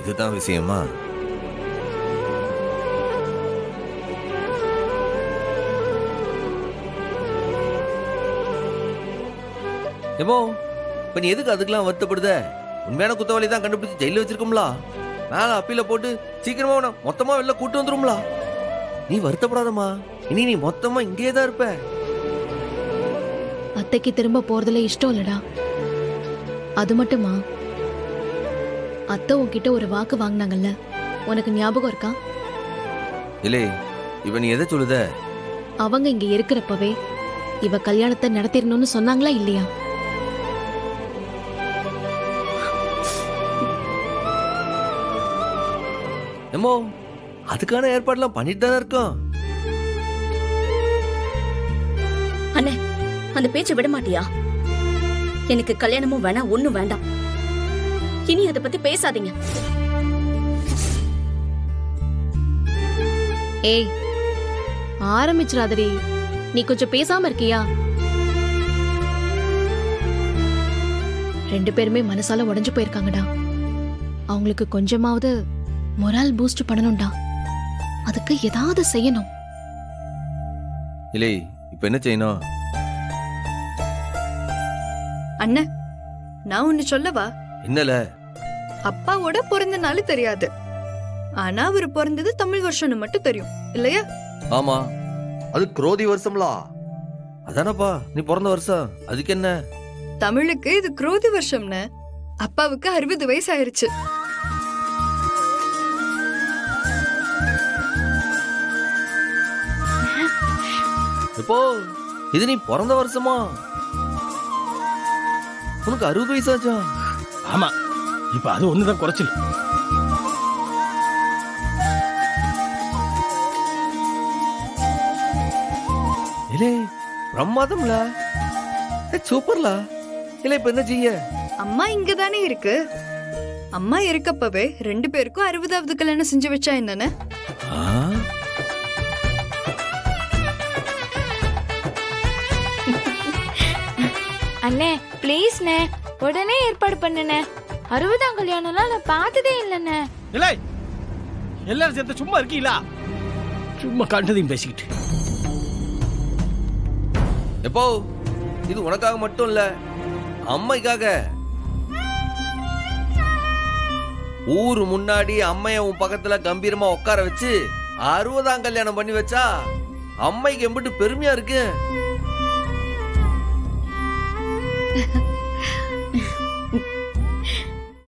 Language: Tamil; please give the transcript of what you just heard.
இதுதான் விஷயமா? ஏமோ இப்ப நீ எதுக்கு அதுக்கெல்லாம் வருத்தப்படுத? உண்மையான குத்தவாளி தான் கண்டுபிடிச்சு ஜெயில வச்சிருக்கோம்ல. மேல அப்பீல போட்டு சீக்கிரமா உன மொத்தமா வெளில கூட்டு வந்துரும்ல. நீ வருத்தப்படாதம்மா, இனி நீ மொத்தமா இங்கேயே தான் இருப்ப. அத்தைக்கு திரும்ப போறதுல இஷ்டம் இல்லடா. அது மட்டுமா, அத்தை உன்கிட்ட ஒரு வாக்கு வாங்கினாங்கல்ல, உனக்கு ஞாபகம் இருக்கா? இல்லே, இப்ப நீ எதை சொல்லுத? அவங்க இங்க இருக்கிறப்பவே இவ கல்யாணத்தை நடத்திடணும்னு சொன்னாங்களா இல்லையா? ஏமோ அதுக்கான ஏற்பாடுலாம் பண்ணிட்டு தானே இருக்கோம். அண்ணே, அந்த பேச்சை விட மாட்டியா? எனக்கு கல்யாணமும் வேணாம், ஒண்ணும் வேண்டாம். இனி அதை பத்தி பேசாதீங்க. ஏய், ஆரம்பிச்சிராதடி. நீ கொஞ்சம் பேசாம இருக்கியா? ரெண்டு பேருமே மனசால உடைஞ்சு போயிருக்காங்கடா. அவங்களுக்கு கொஞ்சமாவது மொரால் பூஸ்ட் பண்ணணும்டா. அதுக்கு ஏதாவது செய்யணும். இல்லை, இப்ப என்ன செய்யணும்? அண்ணா, நான் ஒன்னு சொல்லவா? என்னல? அப்பாவோட பிறந்த நாள் தெரியாது, ஆனா அவரு பிறந்தது தமிழ் வருஷம்னு மட்டும் தெரியும் இல்லையா? ஆமா, அது குரோதி வருஷம்லா. அதானப்பா நீ பிறந்த வருஷம். அதுக்கு என்ன? தமிழுக்கு இது குரோதி வருஷம்னு. அப்பாவுக்கு 60 வயசு ஆயிருச்சு. இப்போ இது நீ பிறந்த வருஷமா? உனக்கு 60 வயசாச்சா? ஆமா, இப்ப அது ஒண்ணுதான் குறைச்சல். இல்லே, பிரமாதம்ல, சூப்பர்ல. இல்ல இப்ப என்ன செய்ய? அம்மா இங்கதானே இருக்கு. அம்மா இருக்கப்பவே 2 பேருக்கும் 60வது கல்யாணம் செஞ்சு வச்சா என்னன்னு? அண்ணே ப்ளீஸ்ண்ணே, உடனே ஏற்பாடு பண்ணுண்ணே. 60ஆம் கல்யாணம்லாம் நான் பார்த்ததே இல்லைண்ணே. இல்லை, எல்லாரும் சேர்த்து சும்மா இருக்கீங்களா? சும்மா கண்டதையும் பேசிக்கிட்டு. எப்போ இது உனக்காக மட்டும் இல்ல, அம்மைக்காக. ஊரு முன்னாடி அம்மைய உன் பக்கத்துல கம்பீரமா உட்கார வச்சு 60ஆம் கல்யாணம் பண்ணி வச்சா அம்மைக்கு எம்பிட்டு பெருமையா இருக்கு.